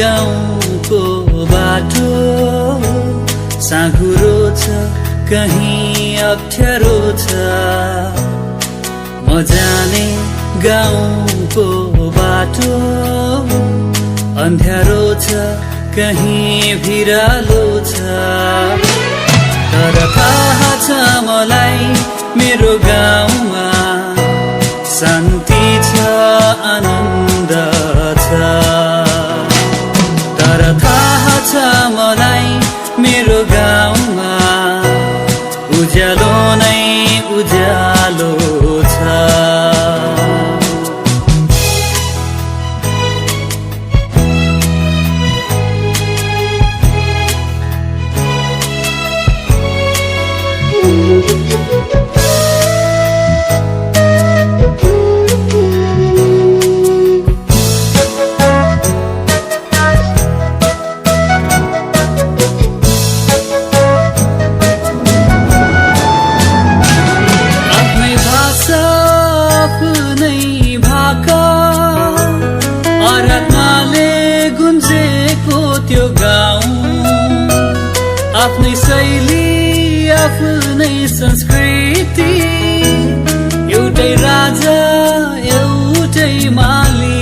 गाउँको बाटो साँघुरो छ कहीं अप्ठ्यारो छ म जाने गाउँको बाटो अन्ध्यारो छ कहीं भिरालो छ तर थाहा छ मलाई मेरो गाउँमा शान्ति छ आनन्द छ तर थाहा छ मलाई मेरो गाउँमा उज्यालो नै उज्यालो छ आफ्नै शैली आफ्नै संस्कृति एउटै राजा एउटै माली